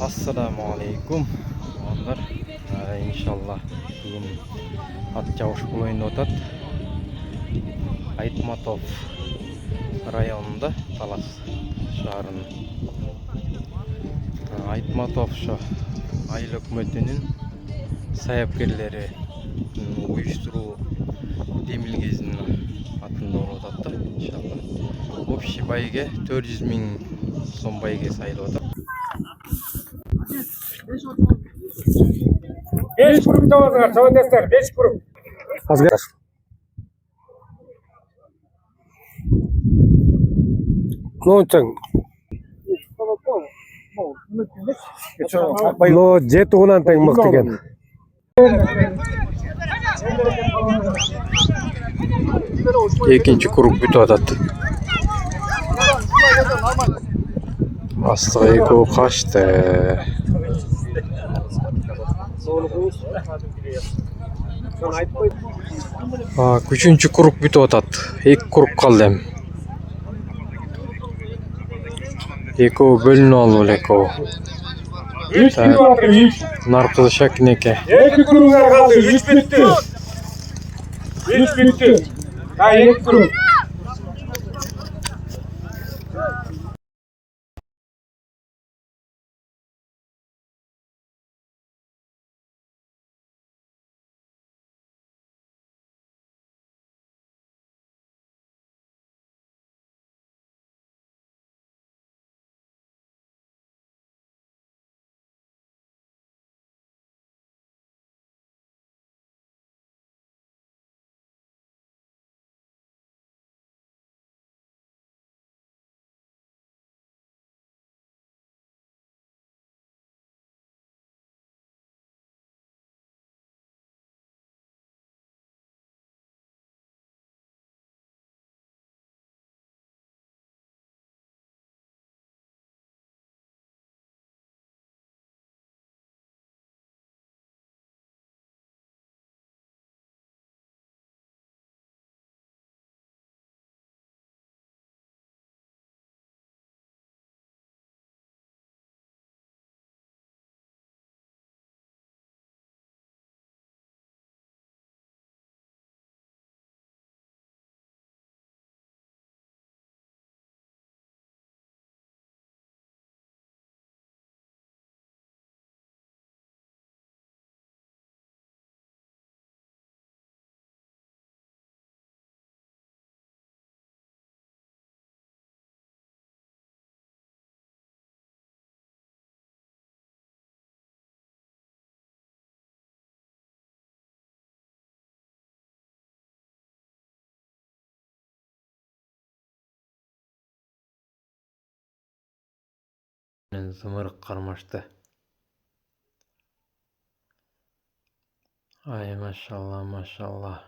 Assalamu alaikum. Onlar inşallah bugün at çavuş bulayında otat. Айтматов rayonunda Talas şahrının. Айтматов şu айыл өкмөтүнүн саяпкерлери уюштуруу демилгесинин атында болуп атат да иншалла. Общий байге 400 000 сом байге сайлап атат. 5 grup çalasınlar, çaladesler, 5 grup. Azgar. Ne olacak? No, jet ulan tek mıktıken. Экинчи круг бүтүп атат. Астыга экөө качты. Үчүнчү круг бүтүп атат. 2 круг калды эми. Экөө бөлүнүп алып эле экөө. Наркызы Шакинеке. 2 gruplar kaldı, 3 bitti. 3 bitti. Ha, 2 grup. Zımırık karmaştı. Ay maşallah maşallah.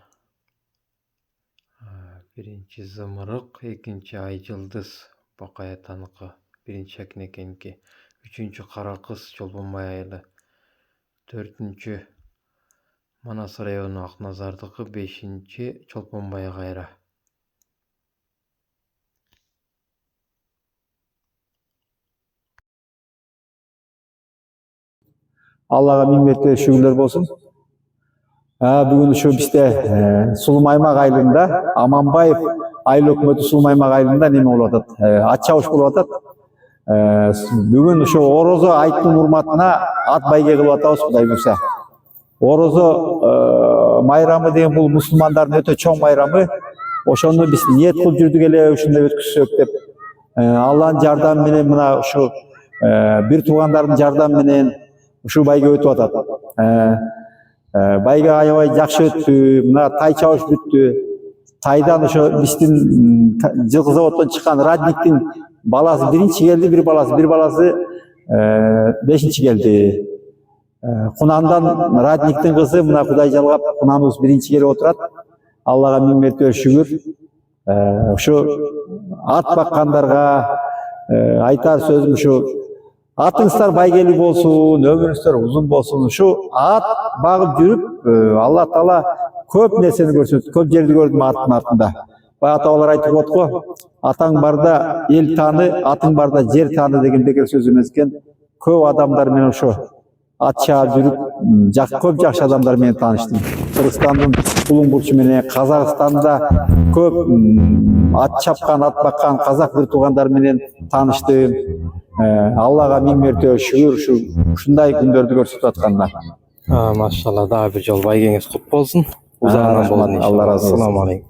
Birinci zımırık, ikinci ay yıldız Bakaya tanıkı. Birinci Şakinekenki. Üçüncü kara kız Çolbonbay ayılı. Dördüncü Manas rayonu Aknazardıkı. Beşinci Çolbonbay gayra. Allah'a minnetle şükürler olsun. Bugün şu bizde Sulumaymak aylığında Amanbayev ayıl hükümeti Sulumaymak aylığında neme oladı? At çavuş oladı. Bugün şu Orozu ayıttın hurmatına at bayge kılıp atağız Kuday Musa. Orozu bayramı deyin bu Müslümanların öte çoğun bayramı. Oşonu biz niyet kılıp yürüdük ele uşunda ötküsü yok dep. Allah'ın jardan menen buna şu bir tuğanların jardan menen şu bayge ötüp atat. Bayga aябай жакшы өттү, мына тай чабыш бүттү. Тайдан ошо биздин жылкы заводдон чыккан Радниктин баласы биринчи келди, bir баласы бешинчи келди. Кунандан Радниктин кызы мына Кудай жалгап кунаныбыз биринчи келип отурат. Аллага миң мерте шүгүр. Ошо ат баккандарга айтар сөзүм ушу atыңыздар байгелі болсын, өміріңіздер ұзын болсын. Şu at бағып жүріп, Алла Таала көп нәрсені көрсетті, көп жерді көрдім аттың артында. Бай аталар айтып отыр ғой, атаң барда ел таны, атың барда жер таны деген бекер сөз емес екен. көп адамдар менен ошо ат чаап жүрүп көп жакшы адамдар менен тааныштым. Кыргызстандын улуң бурчу менен, Казакстанда көп ат чапкан, ат баккан казак бир туугандар менен тааныштым. Аллага миң мәртебе шүгүр ушундай күндөрдү көрсөтүп атканда. Машалла, дагы бир жолу бай кеңес кут болсун. Узагынан болсун. Алла разы болсун. Assalomu alaykum.